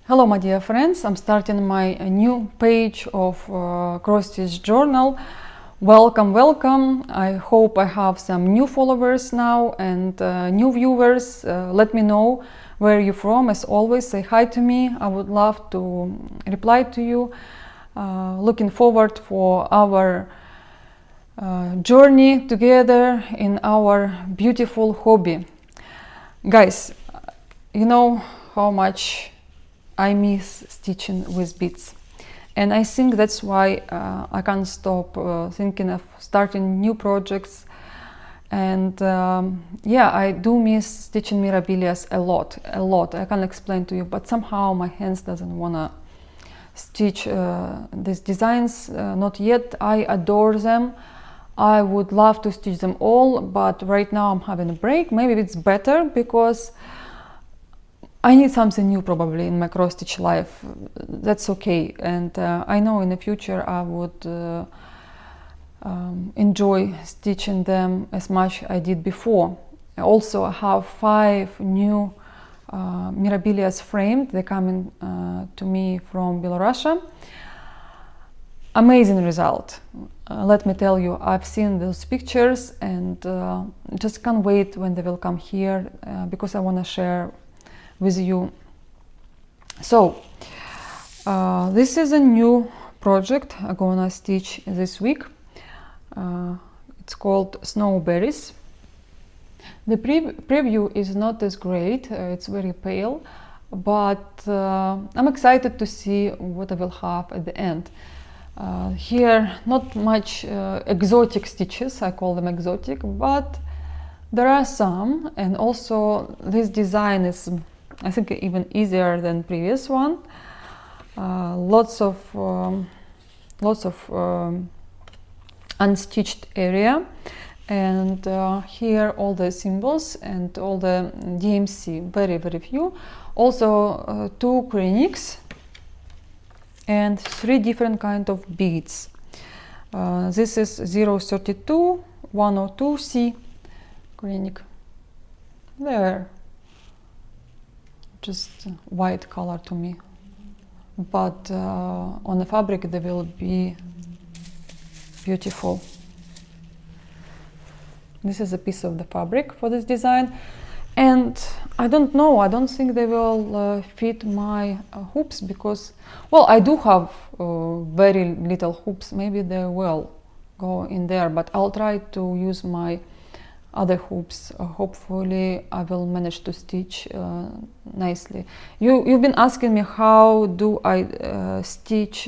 Hello my dear friends, I'm starting my new page of Xstitch Journal. Welcome, welcome. I hope I have some new followers now and new viewers. Let me know where you're from. As always, say hi to me. I would love to reply to you. Looking forward for our journey together in our beautiful hobby. Guys, you know how much I miss stitching with beads, and I think that's why I can't stop thinking of starting new projects. And yeah, I do miss stitching mirabilias a lot. I can't explain to you, but somehow my hands doesn't wanna stitch these designs, not yet. I adore them. I would love to stitch them all, but right now I'm having a break. Maybe it's better because I need something new probably in my cross stitch life. That's okay, and I know in the future I would enjoy stitching them as much as I did before. Also, I have 5 new mirabilias framed. They're coming to me from Belarus. Amazing result. Let me tell you, I've seen those pictures and just can't wait when they will come here because I want to share with you. So this is a new project I'm gonna stitch this week. It's called Snowberries. The preview is not as great, it's very pale, but I'm excited to see what I will have at the end. Here not much exotic stitches, I call them exotic, but there are some, and also this design is, I think, even easier than previous one. Lots of unstitched area, and here all the symbols and all the DMC, very few. Also 2 Krennics and 3 different kind of beads. This is 032, 102C Krennic. There. Just white color to me, but on the fabric they will be beautiful. This is a piece of the fabric for this design, and I don't know, I don't think they will fit my hoops because, well, I do have very little hoops. Maybe they will go in there, but I'll try to use my other hoops. Hopefully I will manage to stitch nicely. You've been asking me how do I stitch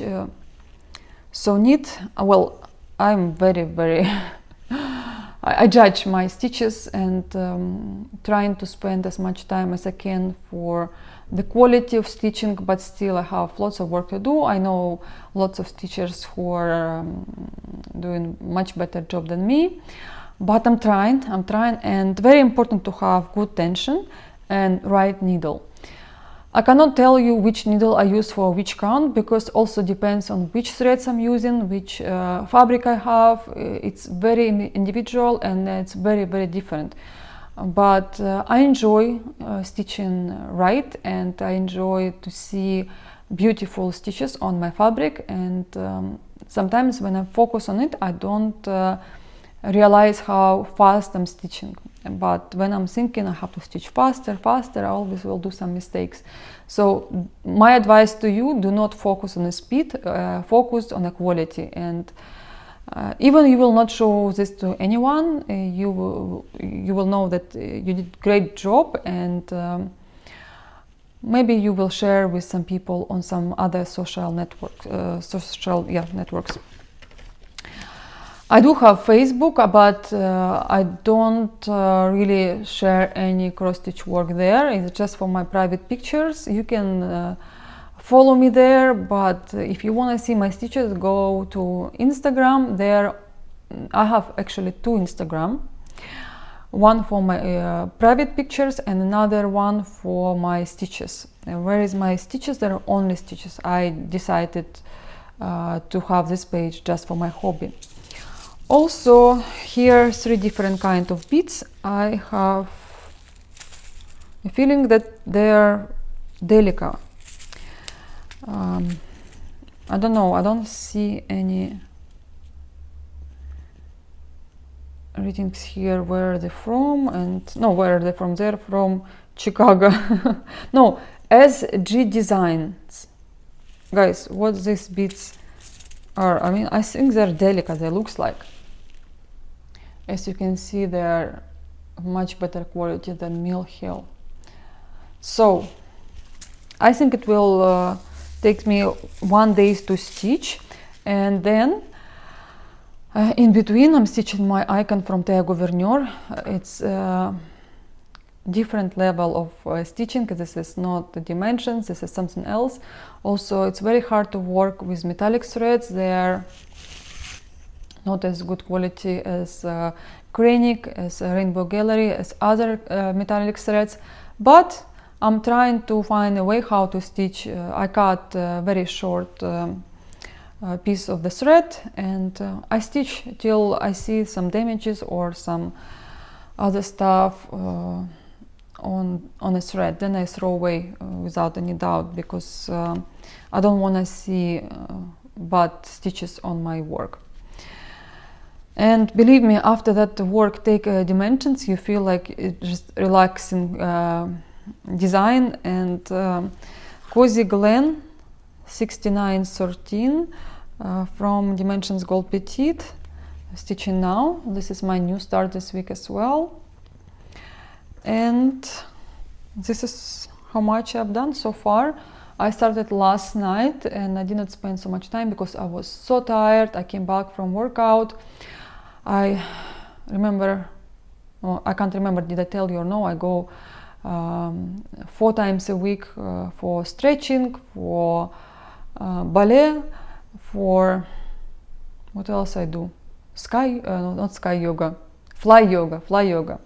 so neat. Well, I'm very I judge my stitches and trying to spend as much time as I can for the quality of stitching, but still I have lots of work to do. I know lots of stitchers who are doing much better job than me. But I'm trying, and very important to have good tension and right needle. I cannot tell you which needle I use for which count because also depends on which threads I'm using, which fabric I have. It's very individual and it's very different. But I enjoy stitching right, and I enjoy to see beautiful stitches on my fabric, and sometimes when I focus on it, I don't realize how fast I'm stitching, but when I'm thinking I have to stitch faster, I always will do some mistakes. So my advice to you, do not focus on the speed, focus on the quality, and even you will not show this to anyone, you will know that you did great job, and maybe you will share with some people on some other social networks. I do have Facebook, but I don't really share any cross-stitch work there. It's just for my private pictures. You can follow me there, but if you want to see my stitches, go to Instagram. There I have actually 2 Instagram. One for my private pictures and another one for my stitches. And where is my stitches? There are only stitches. I decided to have this page just for my hobby. Also, here 3 different kind of beads. I have a feeling that they are delicate. I don't know, I don't see any readings here. Where are they from? And no, where are they from? They're from Chicago. No, SG Designs. Guys, what these beads are, I mean, I think they're delicate, they looks like. As you can see, they're much better quality than Mill Hill. So I think it will take me 1 day to stitch, and then in between I'm stitching my icon from Thea Gouverneur. It's different level of stitching. This is not the dimensions, this is something else. Also, it's very hard to work with metallic threads. They are not as good quality as Kreinik, as Rainbow Gallery, as other metallic threads, but I'm trying to find a way how to stitch. I cut a very short piece of the thread, and I stitch till I see some damages or some other stuff on a thread. Then I throw away without any doubt, because I don't want to see bad stitches on my work. And believe me, after that the work take dimensions, you feel like it's just relaxing design. And Cozy Glen 6913 from Dimensions Gold Petite, stitching now. This is my new start this week as well. And this is how much I've done so far. I started last night and I didn't spend so much time because I was so tired. I came back from workout. I remember, well, I can't remember, did I tell you or no, I go 4 times a week for stretching, for ballet, for what else I do? No, not sky yoga, fly yoga.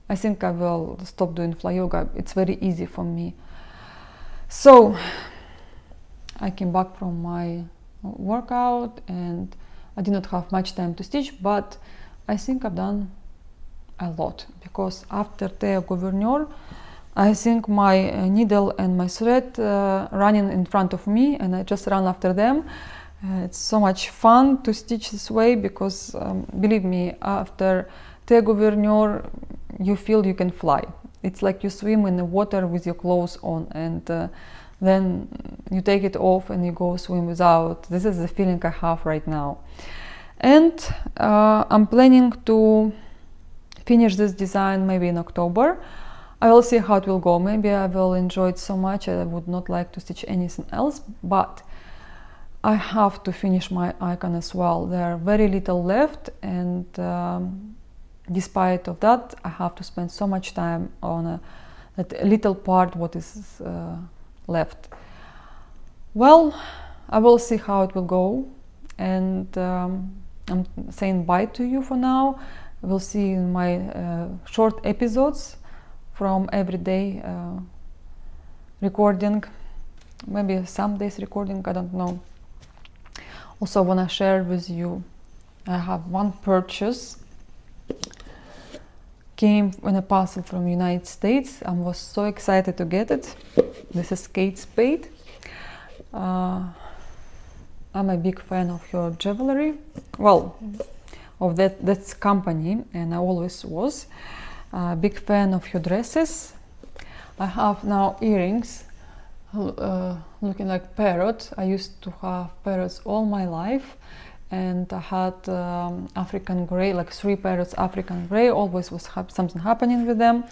I think I will stop doing fly yoga. It's very easy for me. So I came back from my workout and I did not have much time to stitch, but I think I've done a lot, because after Thea Gouverneur, I think my needle and my thread running in front of me, and I just run after them. It's so much fun to stitch this way, because believe me, after Thea Gouverneur, you feel you can fly. It's like you swim in the water with your clothes on, and then you take it off and you go swim without. This is the feeling I have right now. And I'm planning to finish this design maybe in October. I will see how it will go. Maybe I will enjoy it so much I would not like to stitch anything else, but I have to finish my icon as well. There are very little left, and despite of that, I have to spend so much time on that little part what is left. Well, I will see how it will go, and I'm saying bye to you for now. We'll see in my short episodes from everyday recording, maybe some days recording, I don't know. Also want to share with you, I have one purchase, came in a parcel from United States. I was so excited to get it. This is Kate Spade. I'm a big fan of her jewelry, well, of that's company, and I always was a big fan of her dresses. I have now earrings looking like parrot. I used to have parrots all my life, and I had African grey, like 3 parrots African grey. Always was something happening with them.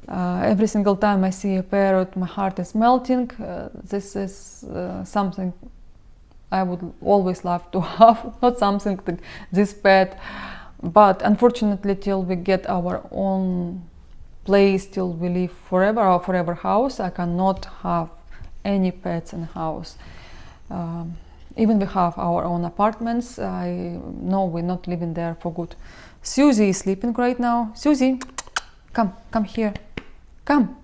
Every single time I see a parrot, my heart is melting. This is something I would always love to have, not something like this pet, but unfortunately till we get our own place, till we live forever, our forever house, I cannot have any pets in the house. Even we have our own apartments, I know we're not living there for good. Susie is sleeping right now. Susie, come here, come.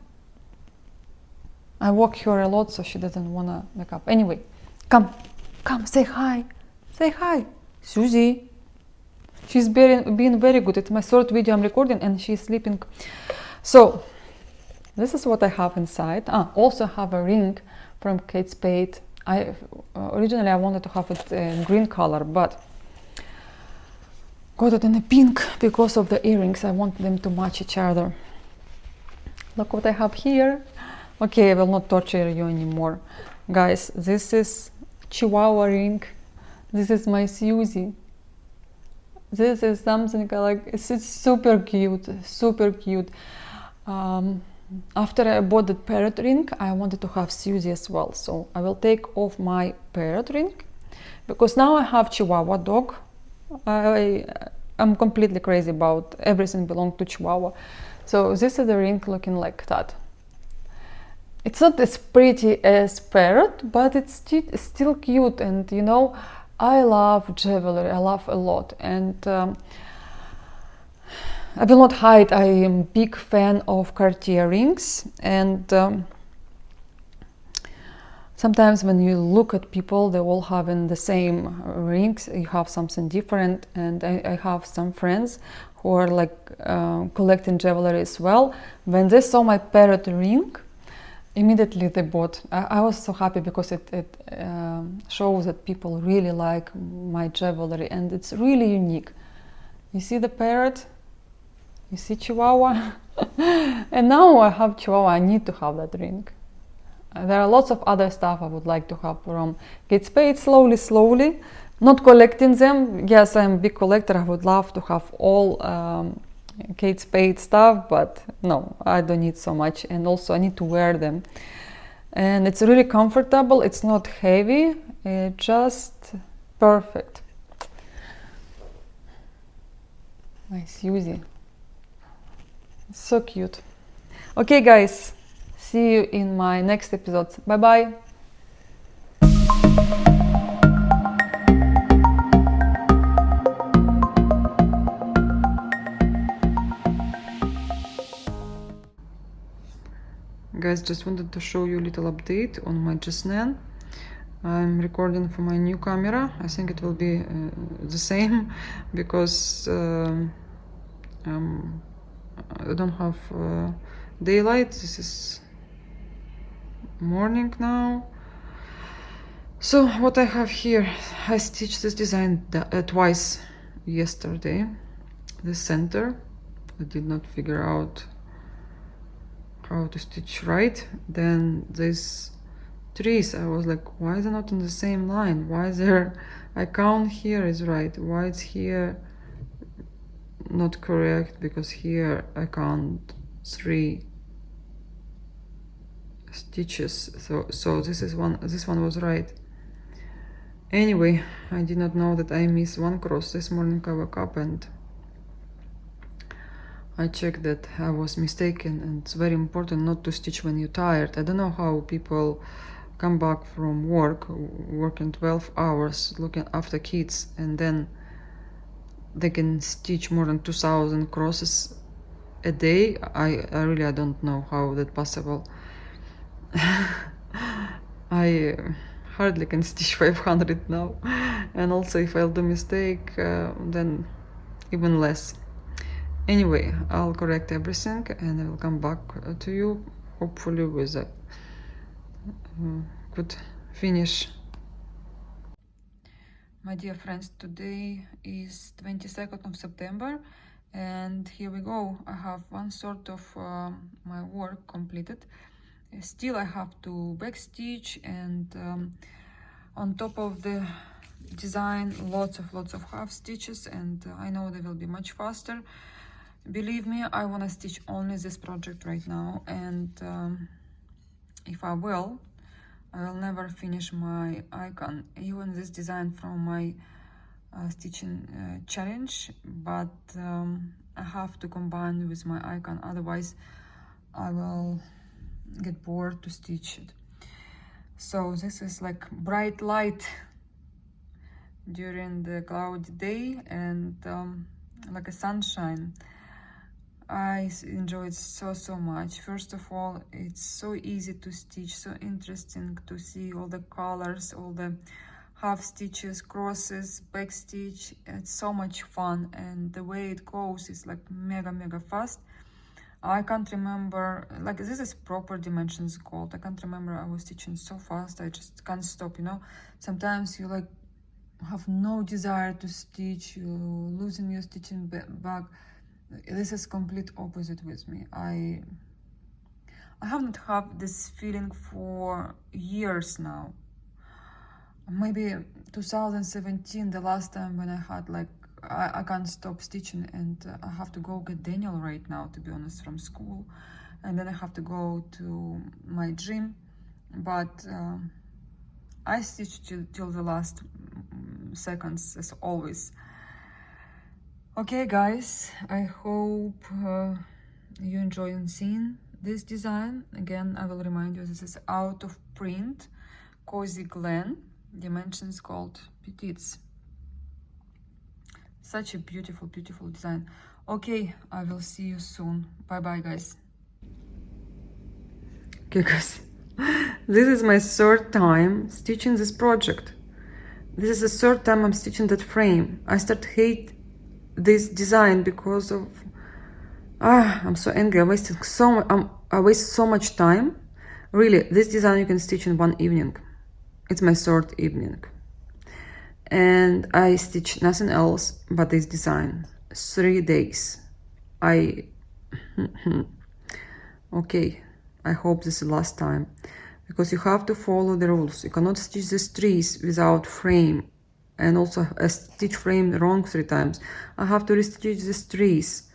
I walk her a lot so she doesn't want to wake up. Anyway, come, say hi, Susie. She's being very good. It's my 3rd video I'm recording and she's sleeping. So this is what I have inside. Also have a ring from Kate Spade. Originally I wanted to have it in green color, but got it in a pink because of the earrings. I want them to match each other. Look what I have here. Okay, I will not torture you anymore. Guys, this is Chihuahua ring. This is my Susie. This is something like, it's super cute, super cute. After I bought the parrot ring, I wanted to have Susie as well. So I will take off my parrot ring because now I have Chihuahua dog. I'm completely crazy about everything belong to Chihuahua. So this is the ring looking like that. It's not as pretty as parrot, but it's still cute. And you know, I love jewelry, I love a lot. And I will not hide, I am a big fan of Cartier rings. And sometimes when you look at people, they all having the same rings, you have something different. And I have some friends who are like collecting jewelry as well. When they saw my parrot ring, immediately they bought. I was so happy because it shows that people really like my jewelry and it's really unique. You see the parrot? You see Chihuahua? And now I have Chihuahua, I need to have that ring. There are lots of other stuff I would like to have from Kate Spade, slowly, not collecting them. Yes, I'm a big collector, I would love to have all Kate Spade stuff, but no, I don't need so much, and also I need to wear them. And it's really comfortable, it's not heavy, it's just perfect. My Susie. So cute. Okay guys, see you in my next episode. Bye bye. Guys, just wanted to show you a little update on my G9. I'm recording for my new camera. I think it will be the same because I don't have daylight. This is morning now. So what I have here, I stitched this design twice yesterday. The center, I did not figure out how to stitch right. Then these trees, I was like, why is it not on the same line? Why is there, I count here is right, why it's here not correct? Because here I count 3 stitches, so this one was right. Anyway, I did not know that I missed 1 cross. This morning I woke up and I checked that I was mistaken, and it's very important not to stitch when you're tired. I don't know how people come back from work, working 12 hours, looking after kids, and then they can stitch more than 2,000 crosses a day. I don't know how that's possible. I hardly can stitch 500 now, and also if I'll do mistake, then even less. Anyway, I'll correct everything and I will come back to you, hopefully with a good finish. My dear friends, today is 22nd of September and here we go. I have 1/3 of my work completed. Still I have to backstitch, and on top of the design lots of half stitches, and I know they will be much faster. Believe me, I want to stitch only this project right now, and if I will never finish my icon, even this design from my stitching challenge, but I have to combine with my icon, otherwise I will get bored to stitch it. So this is like bright light during the cloudy day and like a sunshine. I enjoyed so much. First of all, it's so easy to stitch, so interesting to see all the colors, all the half stitches, crosses, back stitch. It's so much fun, and the way it goes is like mega fast. I can't remember, like this is proper dimensions called. I can't remember, I was teaching so fast, I just can't stop, you know. Sometimes you like have no desire to stitch, you losing your stitching bug. This is complete opposite with me. I haven't had this feeling for years now. Maybe 2017, the last time when I had like, I can't stop stitching, and I have to go get Daniel right now, to be honest, from school, and then I have to go to my gym, but I stitch till the last seconds as always. Okay guys, I hope you enjoy seeing this design. Again, I will remind you, this is out of print, Cozy Glen, dimensions called petites. Such a beautiful, beautiful design. Okay, I will see you soon. Bye bye guys. Okay guys, this is my third time stitching this project. This is the third time I'm stitching that frame. I start hate this design because of I'm so angry. I wasted so much time. Really, this design you can stitch in one evening. It's my third evening, and I stitch nothing else but this design. 3 days. Okay, I hope this is the last time, because you have to follow the rules. You cannot stitch these trees without frame, and also I stitch frame wrong 3 times. I have to restitch these trees.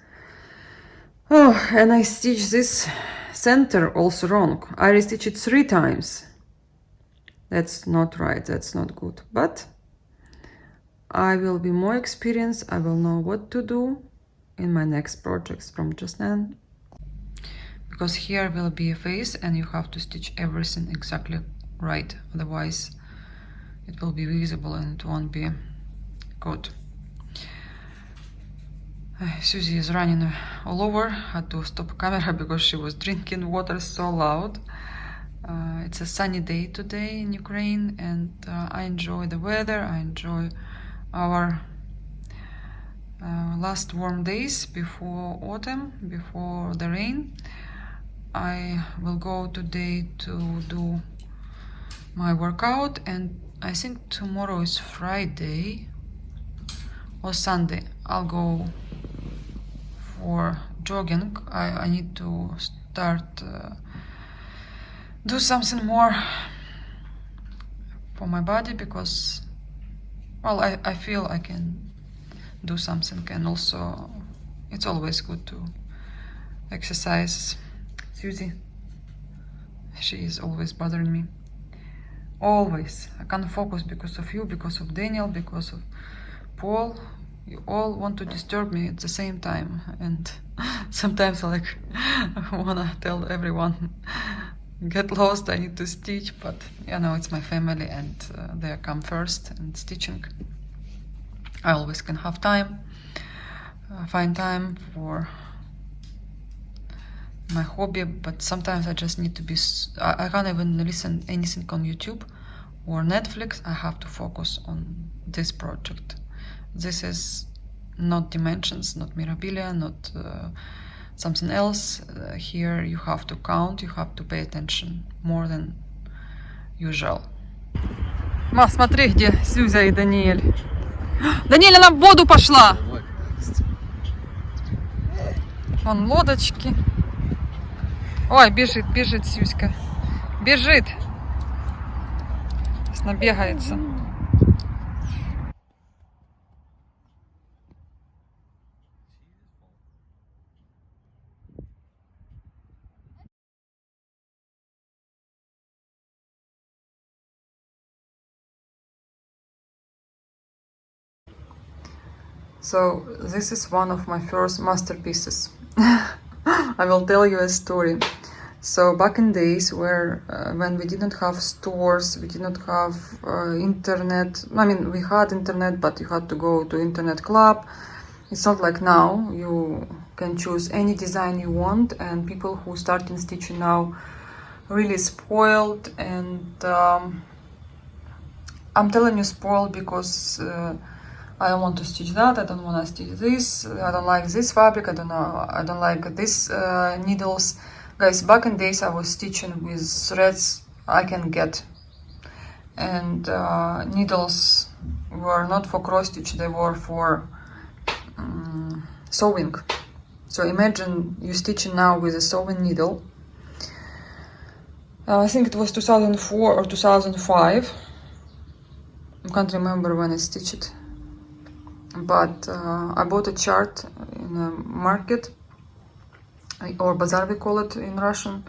Oh, and I stitch this center also wrong. I restitch it 3 times. That's not right, that's not good. But I will be more experienced. I will know what to do in my next projects from just now. Because here will be a face and you have to stitch everything exactly right. Otherwise it will be visible and it won't be good. Susie is running all over. Had to stop camera because she was drinking water so loud. It's a sunny day today in Ukraine, and I enjoy the weather. I enjoy our last warm days before autumn, before the rain. I will go today to do my workout, and I think tomorrow is Friday or Sunday. I'll go for jogging. I need to start do something more for my body, because well, I feel I can do something, and also it's always good to exercise. Susie, she is always bothering me, always. I can't focus because of you, because of Daniel, because of Paul. You all want to disturb me at the same time, and sometimes I wanna tell everyone, get lost, I need to stitch, but you know, it's my family, and they come first, and stitching I always can have time, find time for my hobby. But sometimes I just need to be, I can't even listen anything on YouTube or Netflix. I have to focus on this project. This is not dimensions, not mirabilia, not something else. Here you have to count, you have to pay attention more than usual. Ма, смотри, где Сюзя и Даниэль. Даниэль, она в воду пошла! Вон лодочки. Ой, бежит, бежит Сюзька. Бежит. Сейчас набегается. So this is one of my first masterpieces. I will tell you a story. So back in days where when we didn't have stores, we didn't have internet. I mean, we had internet, but you had to go to internet club. It's not like now. You can choose any design you want, and people who start in stitching now really spoiled. And I'm telling you spoiled because I don't want to stitch that, I don't want to stitch this, I don't like this fabric, I don't like this needles. Guys, back in days I was stitching with threads I can get, and needles were not for cross stitch, they were for sewing. So imagine you stitching now with a sewing needle. I think it was 2004 or 2005. I can't remember when I stitched it. But I bought a chart in a market, or bazaar we call it in Russian,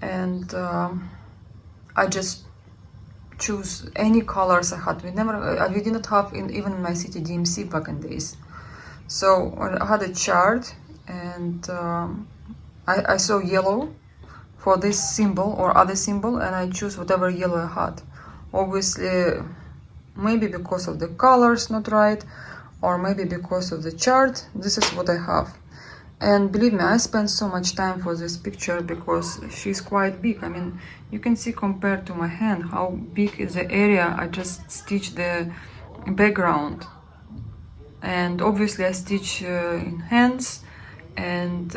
and I just choose any colors I had. We didn't have even in my city DMC back in days. So I had a chart, and I saw yellow for this symbol or other symbol, and I choose whatever yellow I had. Obviously, maybe because of the colors not right, or maybe because of the chart, this is what I have. And believe me, I spent so much time for this picture because she's quite big. I mean, you can see compared to my hand how big is the area I just stitched the background. And obviously I stitch in hands, and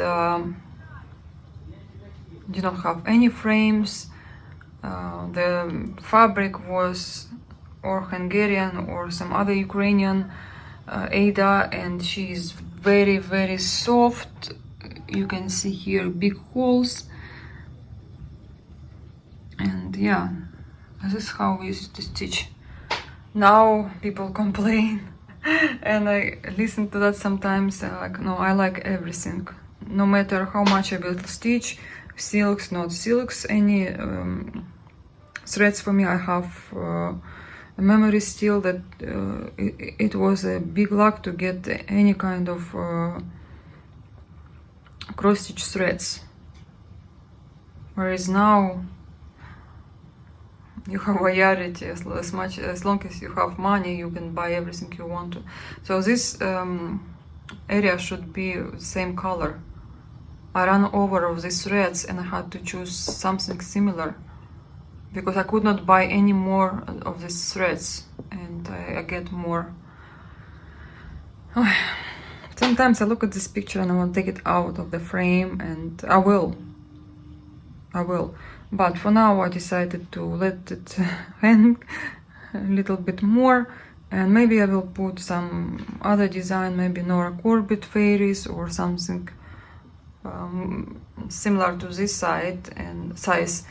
did not have any frames. The fabric was or Hungarian or some other Ukrainian Ada, and she's very, very soft. You can see here big holes, and yeah, this is how we used to stitch. Now people complain and I listen to that sometimes, like, no, I like everything, no matter how much I will stitch, silks, not silks, any threads. For me, I have a memory still that it was a big luck to get any kind of cross-stitch threads, whereas now you have variety. As long as you have money, you can buy everything you want to. So this area should be same color. I ran over of these threads and I had to choose something similar because I could not buy any more of these threads, and I get more. Sometimes I look at this picture and I want to take it out of the frame, and I will. But for now I decided to let it hang a little bit more, and maybe I will put some other design, maybe Nora Corbett fairies or something similar to this side and size,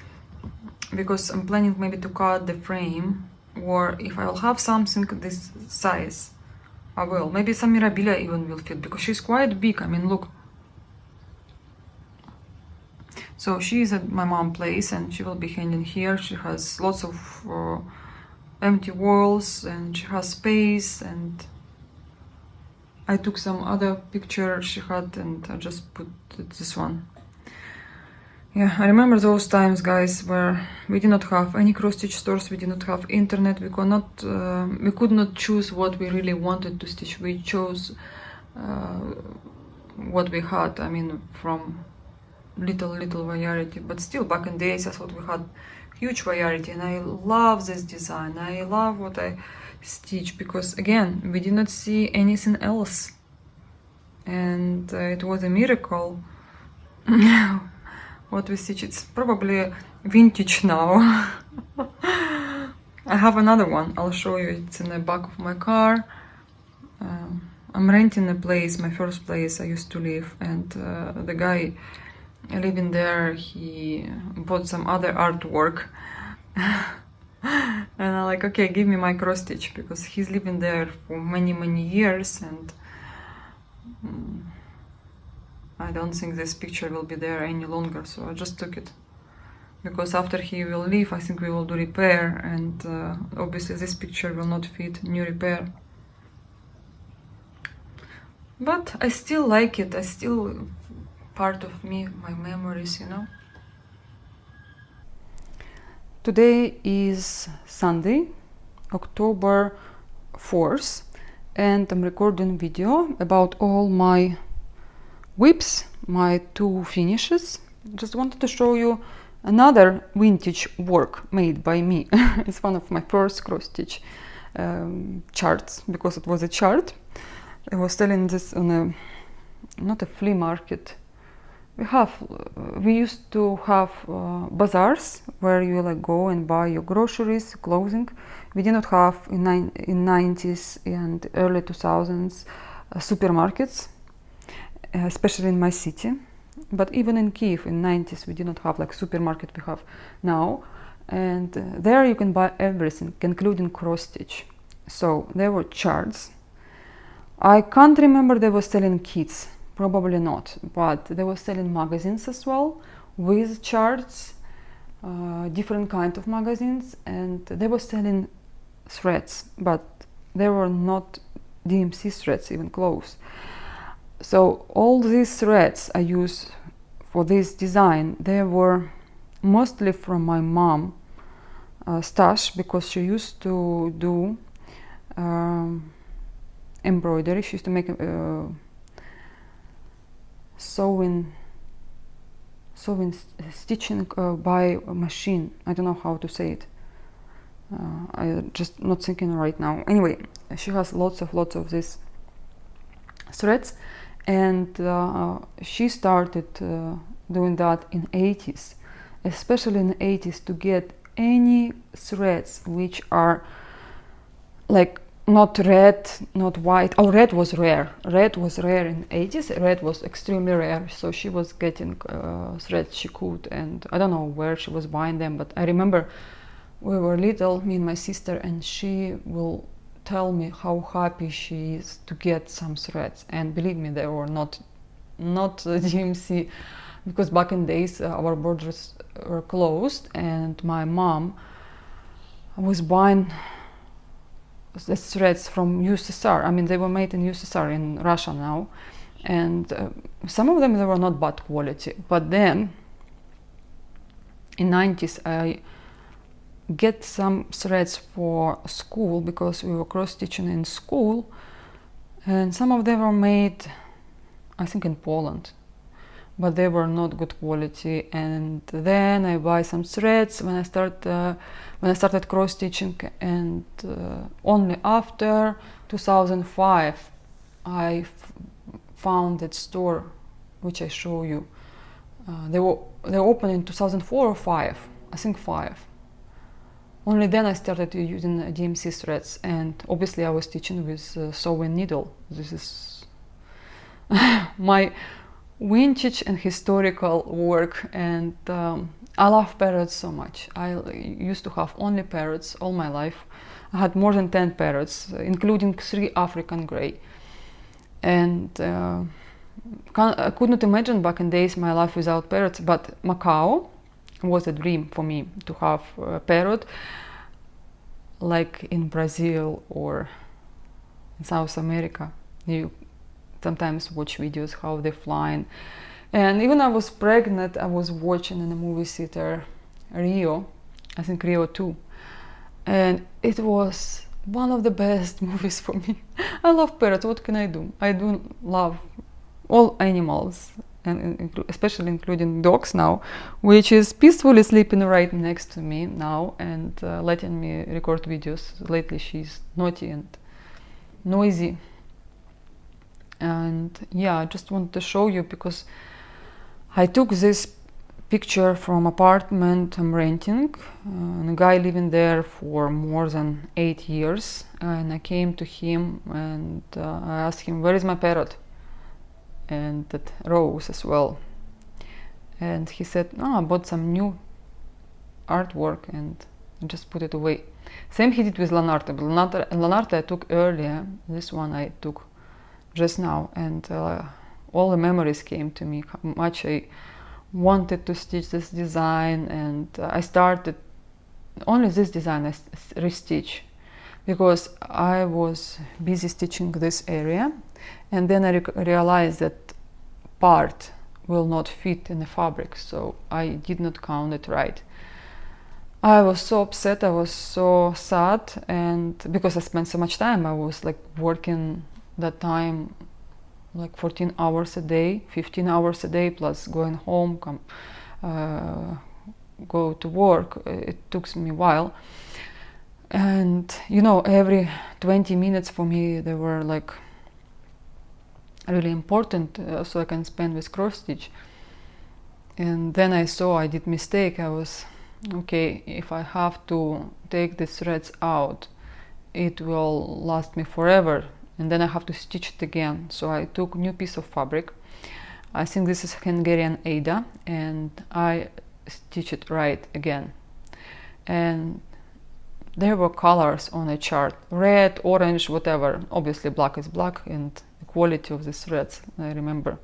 because I'm planning maybe to cut the frame, or if I will have something this size, I will. Maybe some Mirabilia even will fit, because she's quite big. I mean, look. So she is at my mom's place and she will be hanging here. She has lots of empty walls and she has space, and I took some other picture she had and I just put this one. Yeah, I remember those times, guys, where we did not have any cross-stitch stores, we did not have internet, we could not choose what we really wanted to stitch. We chose what we had, I mean, from little variety, but still back in days I thought we had huge variety, and I love this design. I love what I stitch, because again, we did not see anything else, and it was a miracle. What we stitch, it's probably vintage now. I have another one, I'll show you. It's in the back of my car. I'm renting a place, my first place I used to live, and the guy living there, he bought some other artwork. And I'm like, okay, give me my cross stitch, because he's living there for many years, and I don't think this picture will be there any longer, so I just took it. Because after he will leave, I think we will do repair, and obviously this picture will not fit new repair. But I still like it, I still part of me, my memories, you know. Today is Sunday, October 4th, and I'm recording video about all my whips, my two finishes. Just wanted to show you another vintage work made by me. It's one of my first cross stitch. charts, because it was a chart. I was selling this on a, not a flea market. We used to have bazaars where you like go and buy your groceries, clothing. We did not have in 90s and early 2000s supermarkets, especially in my city. But even in Kiev in 90s we did not have like supermarket we have now. And there you can buy everything, including cross stitch. So there were charts. I can't remember they were selling kits, probably not, but they were selling magazines as well with charts, different kind of magazines, and they were selling threads, but they were not DMC threads even close. So all these threads I use for this design, they were mostly from my mom stash, because she used to do embroidery. She used to make sewing stitching by machine. I don't know how to say it. I just not thinking right now. Anyway, she has lots of these threads, and she started doing that in 80s, especially in the 80s, to get any threads which are like not red, not white. Oh, red was rare. Red was rare in 80s. Red was extremely rare. So she was getting threads she could, and I don't know where she was buying them, but I remember we were little, me and my sister, and she will tell me how happy she is to get some threads. And believe me, they were not DMC, because back in days our borders were closed, and my mom was buying the threads from USSR. I mean, they were made in USSR, in Russia now, and some of them, they were not bad quality. But then in 90s I get some threads for school, because we were cross-stitching in school, and some of them were made, I think, in Poland, but they were not good quality. And then I buy some threads when I started cross-stitching, and only after 2005 I found that store which I show you. They opened in 2004 or 5, I think 5. Only then I started using DMC threads, and obviously I was stitching with sewing needle. This is my vintage and historical work, and I love parrots so much. I used to have only parrots all my life. I had more than 10 parrots, including 3 African grey. And I could not imagine back in days my life without parrots, but Macau was a dream for me, to have a parrot like in Brazil or in South America. You sometimes watch videos how they're flying. And even I was pregnant, I was watching in a movie theater Rio, I think Rio 2, and it was one of the best movies for me. I love parrots, what can I do? I do love all animals, and especially including dogs now, which is peacefully sleeping right next to me now and letting me record videos. Lately she's naughty and noisy. And yeah, I just wanted to show you, because I took this picture from apartment I'm renting, and a guy living there for more than 8 years, and I came to him and I asked him, where is my parrot? And that Rose as well. And he said, oh, I bought some new artwork and just put it away. Same he did with Lanarte. Lanarte I took earlier, this one I took just now, and all the memories came to me, how much I wanted to stitch this design. And I started only this design, I restitch, because I was busy stitching this area, and then I realized that part will not fit in the fabric, so I did not count it right. I was so upset, I was so sad, and because I spent so much time, I was like working that time like 14 hours a day, 15 hours a day, plus going home, go to work. It took me a while. And you know, every 20 minutes for me they were like really important, so I can spend with cross stitch. And then I saw I did mistake. I was okay, if I have to take the threads out, it will last me forever, and then I have to stitch it again. So I took new piece of fabric. I think this is Hungarian Ada, and I stitch it right again. And there were colors on a chart, red, orange, whatever. Obviously black is black, and the quality of the threads, I remember.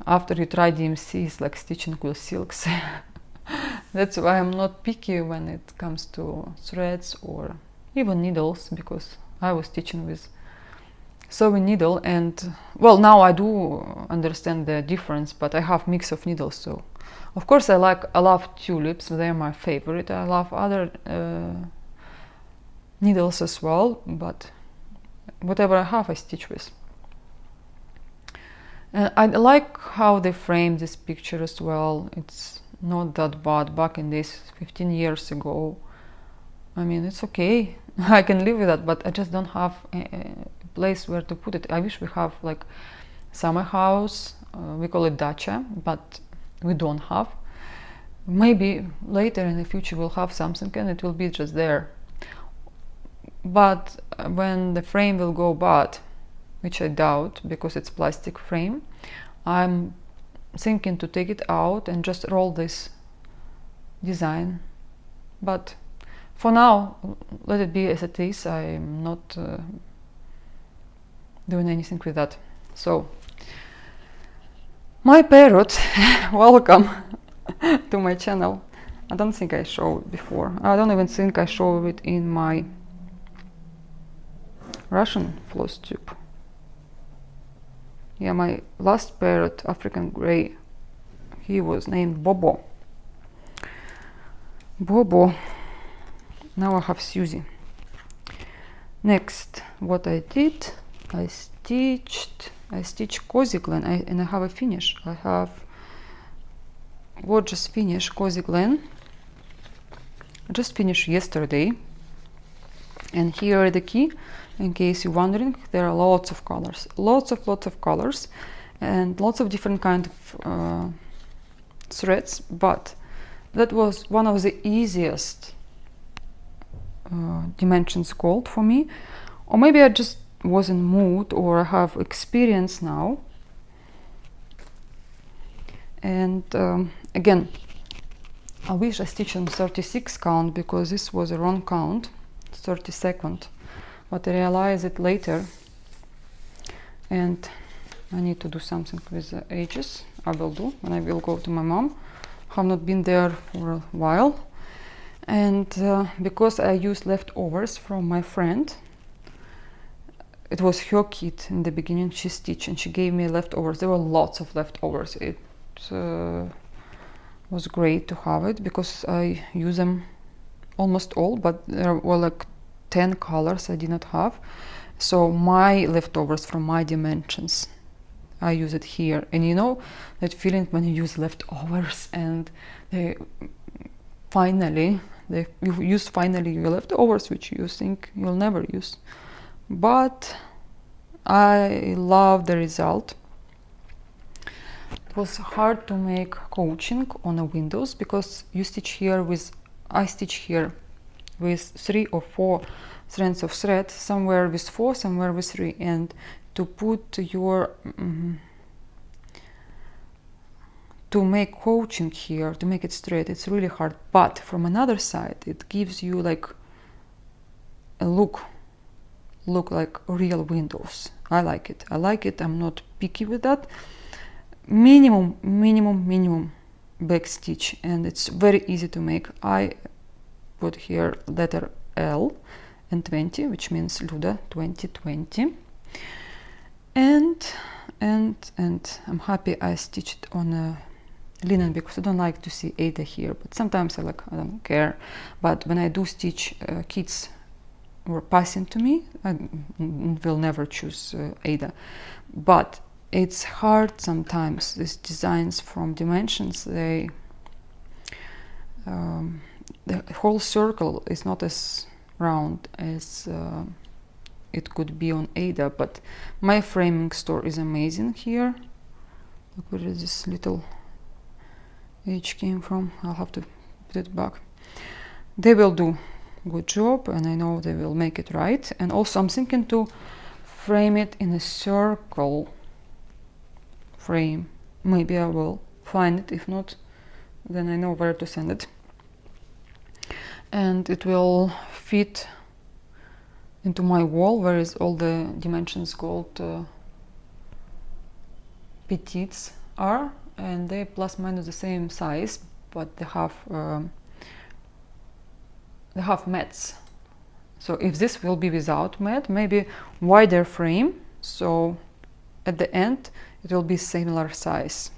After you try DMC, it's like stitching with silks. That's why I'm not picky when it comes to threads or even needles, because I was stitching with sewing needle, and well, now I do understand the difference, but I have mix of needles. So of course I love tulips, they're my favorite. I love other needles as well, but whatever I have I stitch with. And I like how they framed this picture as well. It's not that bad. Back in this 15 years ago, I mean, it's okay. I can live with that, but I just don't have a place where to put it. I wish we have like summer house, we call it dacha, but we don't have. Maybe later in the future we'll have something and it will be just there. But when the frame will go bad, which I doubt because it's plastic frame, I'm thinking to take it out and just roll this design. But for now, let it be as it is. I'm not doing anything with that. So, my parrot, welcome to my channel. I don't think I showed it before. I don't even think I showed it in my Russian floss tube. Yeah, my last parrot, African Grey, he was named Bobo. Bobo. Now I have Susie. Next, what I did, I stitched Cozy Glen, and I have a finish. I have gorgeous finish, Cozy Glen. I just finished yesterday. And here are the key. In case you're wondering, there are lots of colors, lots of colors, and lots of different kind of threads. But that was one of the easiest dimensions called for me, or maybe I just was in mood, or I have experience now. And again, I wish I stitched on 36 count because this was a wrong count, 32nd. But I realized it later, and I need to do something with the edges. I will do when I will go to my mom. Have not been there for a while, and because I used leftovers from my friend, it was her kit in the beginning. She stitched and she gave me leftovers. There were lots of leftovers. It was great to have it because I use them almost all, but there were like 10 colors I did not have. So my leftovers from my dimensions, I use it here. And you know that feeling when you use leftovers and you use finally your leftovers, which you think you'll never use. But I love the result. It was hard to make coaching on the windows because you stitch here with, I stitch here with 3 or 4 strands of thread, somewhere with 4, somewhere with 3, and to put your to make coaching here, to make it straight, it's really hard. But from another side, it gives you like a look like real windows. I like it. I'm not picky with that. Minimum back stitch, and it's very easy to make. I put here letter L and 20, which means Luda 2020. And I'm happy I stitched on a linen because I don't like to see Ada here, but sometimes I don't care. But when I do stitch kids were passing to me, I will never choose Ada. But it's hard sometimes, these designs from dimensions, they the whole circle is not as round as it could be on Ada, but my framing store is amazing here. Look where this little edge came from. I'll have to put it back. They will do good job, and I know they will make it right. And also I'm thinking to frame it in a circle frame. Maybe I will find it. If not, then I know where to send it. And it will fit into my wall, where is all the dimensions called petites are, and they plus minus the same size, but they have mats. So if this will be without mat, maybe wider frame, so at the end it will be similar size.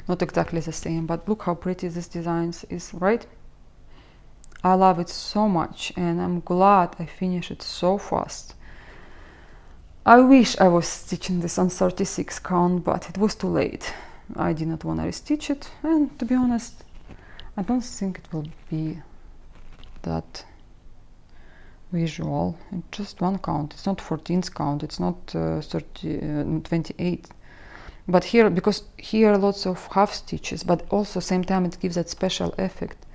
Not exactly the same, but look how pretty this design is, right? I love it so much, and I'm glad I finished it so fast. I wish I was stitching this on 36 count, but it was too late. I did not want to restitch it, and to be honest, I don't think it will be that visual. It's just one count. It's not 14th count. It's not 28. But here, because here lots of half stitches, but also same time it gives that special effect,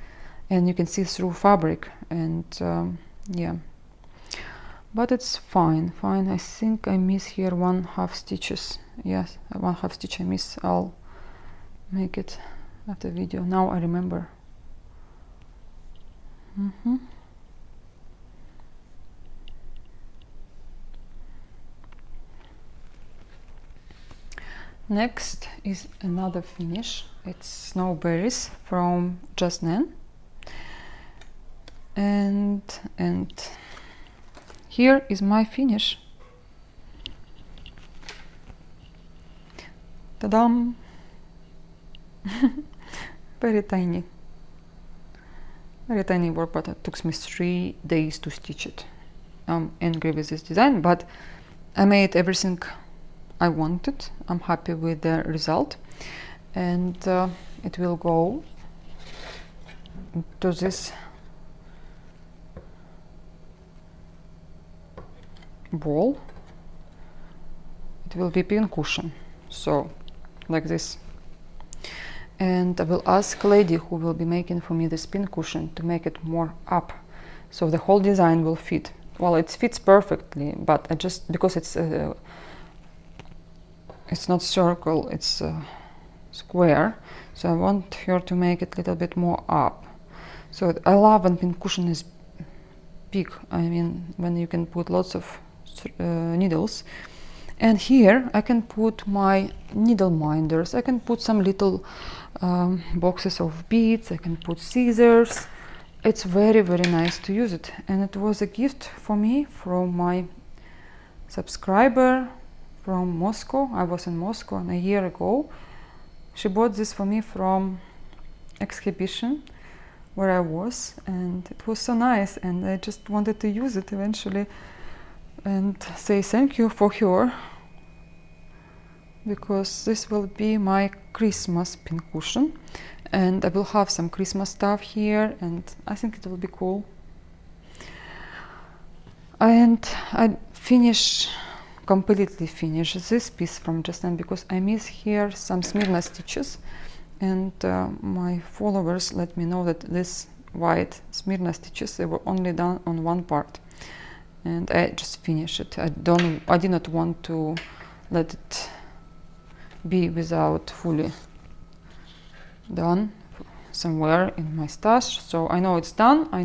and you can see through fabric, and yeah. But it's fine. I think I miss here one half stitches. Yes, one half stitch I miss. I'll make it after video. Now I remember. Next is another finish. It's Snowberries from Just Nan. And here is my finish. Ta-dam! Very tiny work, but it took me 3 days to stitch it. I'm angry with this design, but I made everything I wanted. I'm happy with the result, and it will go to this ball. It will be pin cushion, so like this. And I will ask lady who will be making for me this pin cushion to make it more up, so the whole design will fit. Well, it fits perfectly, but I just, because it's not circle, it's square, so I want her to make it a little bit more up. So I love when pin cushion is big. I mean, when you can put lots of needles. And here I can put my needle minders. I can put some little boxes of beads. I can put scissors. It's very, very nice to use it. And it was a gift for me from my subscriber from Moscow. I was in Moscow, and a year ago she bought this for me from exhibition where I was, and it was so nice, and I just wanted to use it eventually and say thank you for her, because this will be my Christmas pin cushion, and I will have some Christmas stuff here, and I think it will be cool. And I completely finish this piece from Just Nan, because I miss here some Smyrna stitches, and my followers let me know that this white Smyrna stitches, they were only done on one part, and I just finished it. I did not want to let it be without fully done somewhere in my stash. So I know it's done. I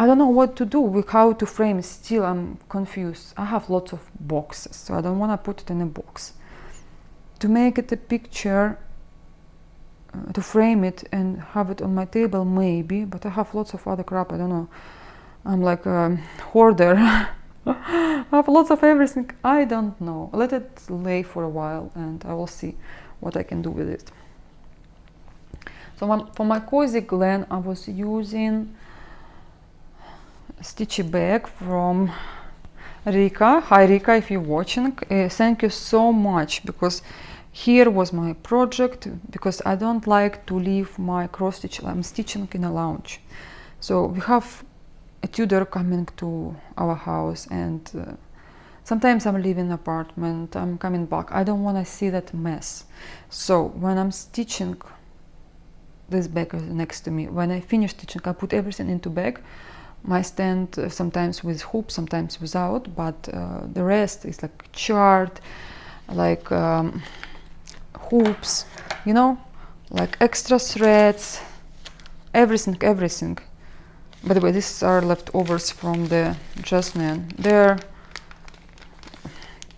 don't know what to do with how to frame it. Still I'm confused. I have lots of boxes, so I don't want to put it in a box. To make it a picture, to frame it and have it on my table, maybe, but I have lots of other crap. I don't know. I'm like a hoarder. I have lots of everything. I don't know. Let it lay for a while, and I will see what I can do with it. So for my cozy glen, I was using stitchy bag from Rika. Hi Rika, if you're watching, thank you so much, because Here was my project, because I don't like to leave my cross stitch. I'm stitching in a lounge. So we have a tutor coming to our house, and sometimes I'm leaving the apartment, I'm coming back. I don't want to see that mess. So when I'm stitching, this bag is next to me. When I finish stitching, I put everything into bag. My stand, sometimes with hoop, sometimes without, but the rest is like chart, like hoops, you know, like extra threads, everything. By the way, these are leftovers from the Jasmine. There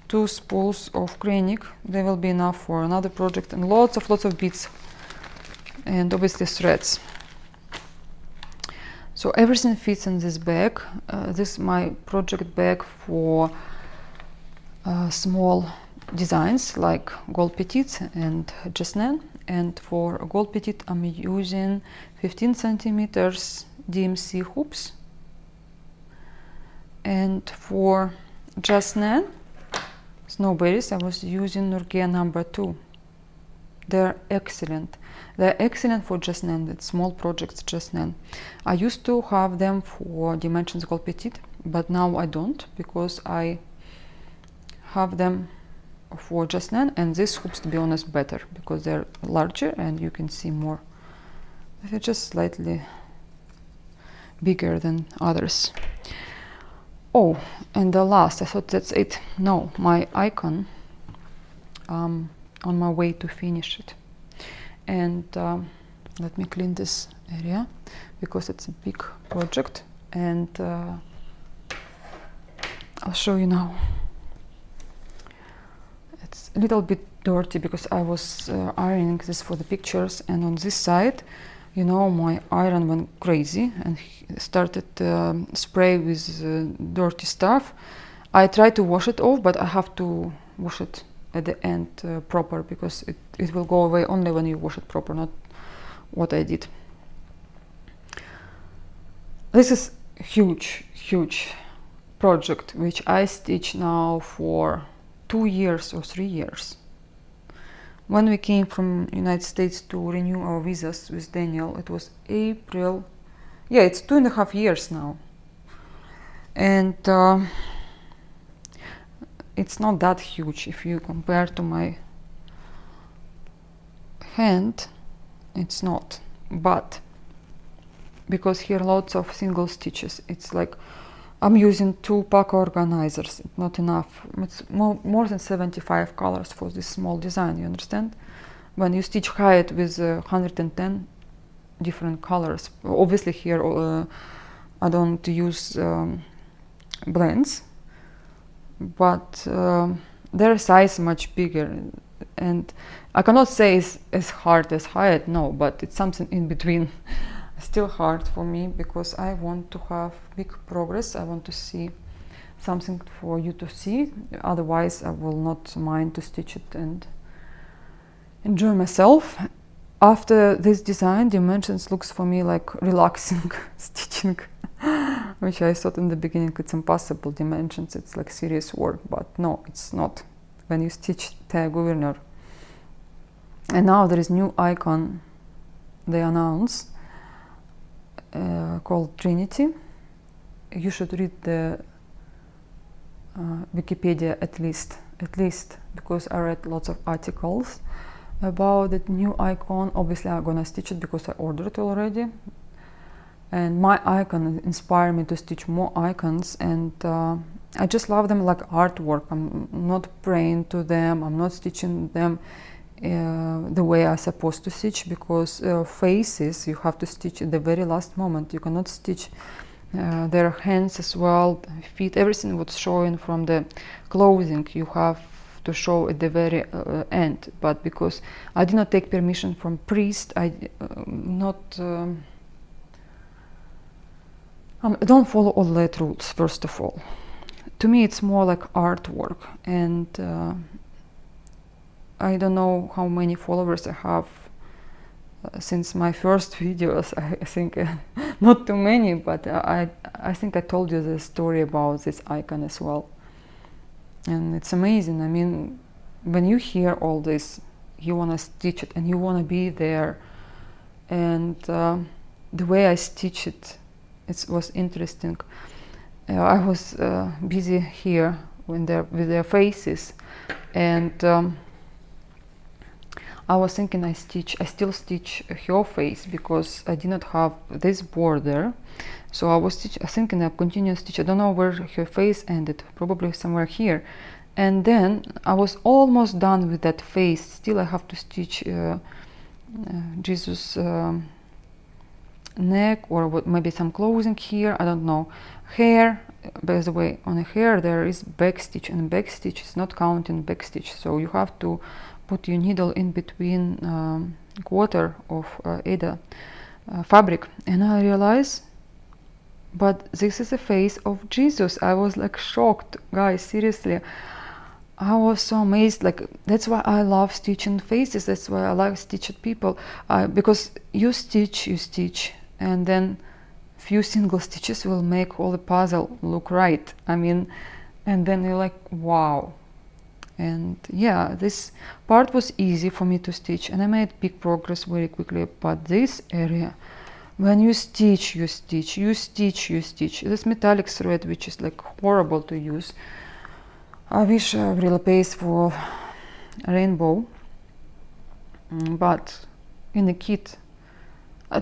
2 spools of gray ink. They will be enough for another project, and lots of beads, and obviously threads. So everything fits in this bag. This is my project bag for small designs like gold petites and jasnin. And for gold petite, I'm using 15 centimeters DMC hoops. And for jasnin, snowberries, I was using Nurgia number 2. They're excellent. They're excellent for jasnin, that small projects jasnin. I used to have them for Dimensions Gold Petite, but now I don't, because I have them for jasnin, and these hoops, to be honest, better, because they're larger and you can see more. They're just slightly bigger than others. Oh, and the last, I thought that's it. No, my icon, on my way to finish it. And let me clean this area, because it's a big project, and I'll show you now. It's a little bit dirty because I was ironing this for the pictures, and on this side, you know, my iron went crazy and started spray with dirty stuff. I tried to wash it off, but I have to wash it at the end proper, because it will go away only when you wash it proper, not what I did. This is huge project which I stitch now for 2 years or 3 years. When we came from United States to renew our visas with Daniel, it was April. Yeah, it's 2.5 years now. And it's not that huge if you compare to my hand. It's not, but because here lots of single stitches, it's like I'm using 2 pack organizers. It's not enough. It's more than 75 colors for this small design, you understand? When you stitch hide with 110 different colors, obviously here I don't use blends, but their size much bigger, and I cannot say it's as hard as hide, no, but it's something in between. Still hard for me, because I want to have big progress. I want to see something for you to see, otherwise I will not mind to stitch it and enjoy myself. After this design, Dimensions looks for me like relaxing stitching, which I thought in the beginning it's impossible. Dimensions, it's like serious work, but no, it's not when you stitch the governor. And now there is new icon they announce, called Trinity. You should read the Wikipedia at least, because I read lots of articles about the new icon. Obviously I'm gonna stitch it because I ordered it already, and my icon inspired me to stitch more icons, and I just love them like artwork. I'm not praying to them, I'm not stitching them the way I'm supposed to stitch, because faces you have to stitch at the very last moment. You cannot stitch their hands as well, feet, everything what's showing from the clothing you have to show at the very end. But because I did not take permission from priest, I don't follow all the rules. First of all, to me it's more like artwork, and I don't know how many followers I have since my first videos. I think not too many, but I think I told you the story about this icon as well. And it's amazing. I mean, when you hear all this you want to stitch it and you want to be there. And the way I stitch it, it was interesting. I was busy here with their faces, and I was thinking I still stitch her face because I did not have this border. So I was thinking I continue to stitch. I don't know where her face ended, probably somewhere here. And then I was almost done with that face. Still I have to stitch Jesus' neck, or maybe some clothing here, I don't know. Hair, by the way, on a hair there is back stitch, and back stitch is not counting back stitch, so you have to put your needle in between quarter of Ada fabric. And I realized, but this is the face of Jesus. I was like shocked, guys, seriously. I was so amazed. Like, that's why I love stitching faces, that's why I like stitching people, because you stitch, and then few single stitches will make all the puzzle look right. I mean, and then you're like, wow. And yeah, this part was easy for me to stitch, and I made big progress very quickly. But this area, when you stitch, this metallic thread, which is like horrible to use. I wish I really pays for rainbow, but in the kit,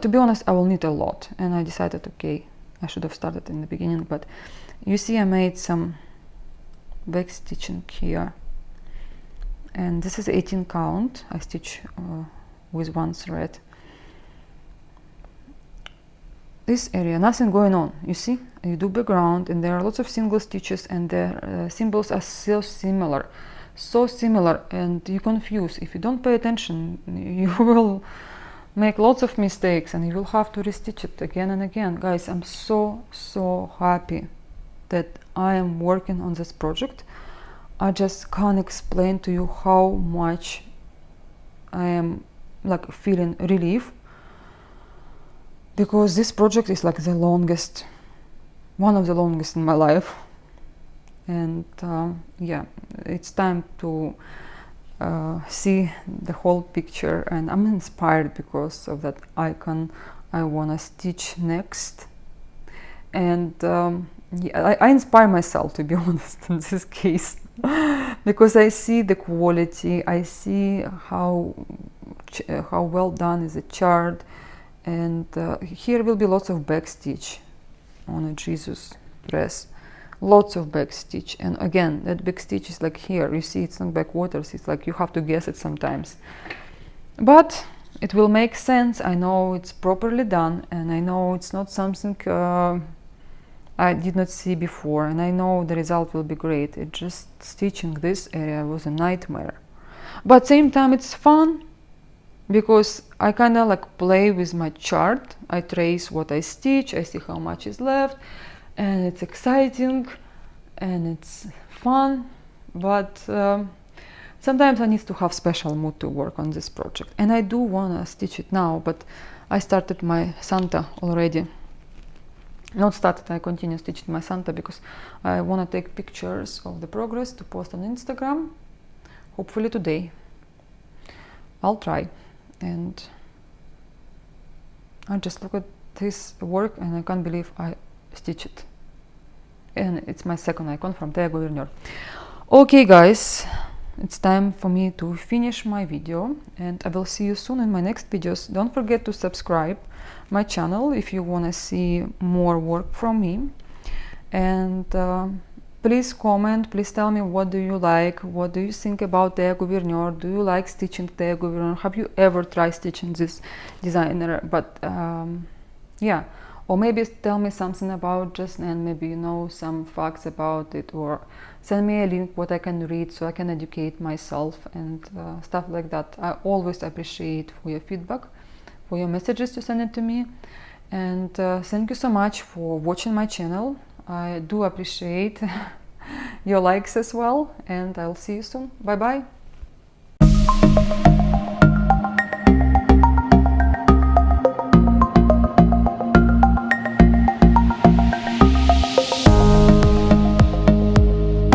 to be honest, I will need a lot, and I decided, okay, I should have started in the beginning. But you see, I made some back stitching here, and this is 18 count. I stitch with one thread. This area, nothing going on. You see, you do background, and there are lots of single stitches, and the symbols are so similar, and you confuse. If you don't pay attention, you will make lots of mistakes, and you will have to restitch it again and again. Guys, I'm so happy that I am working on this project. I just can't explain to you how much I am like feeling relief, because this project is like the longest, one of the longest in my life. And yeah, it's time to see the whole picture, and I'm inspired because of that icon I want to stitch next. And yeah, I inspire myself, to be honest, in this case, because I see the quality, I see how well done is the chart. And here will be lots of back stitch on a Jesus dress, lots of back stitch. And again, that back stitch is like here, you see, it's not backwaters, it's like you have to guess it sometimes, but it will make sense. I know it's properly done, and I know it's not something I did not see before, and I know the result will be great. It just stitching this area was a nightmare, but same time it's fun, because I kind of like play with my chart. I trace what I stitch, I see how much is left, and it's exciting and it's fun. But sometimes I need to have special mood to work on this project, and I do want to stitch it now. But I started my Santa already. Not started, I continue stitching my Santa because I want to take pictures of the progress to post on Instagram, hopefully today. I'll try. And I just look at this work and I can't believe I stitched it. And it's my second icon from the Governor. Okay guys, it's time for me to finish my video, and I will see you soon in my next videos. Don't forget to subscribe my channel if you want to see more work from me. And please comment, please tell me what do you like, what do you think about the Governor, do you like stitching the Governor, have you ever tried stitching this designer? But yeah, or maybe tell me something about just, and maybe you know some facts about it, or send me a link what I can read so I can educate myself and stuff like that. I always appreciate for your feedback, for your messages to send it to me. And thank you so much for watching my channel. I do appreciate your likes as well, and I'll see you soon. Bye bye.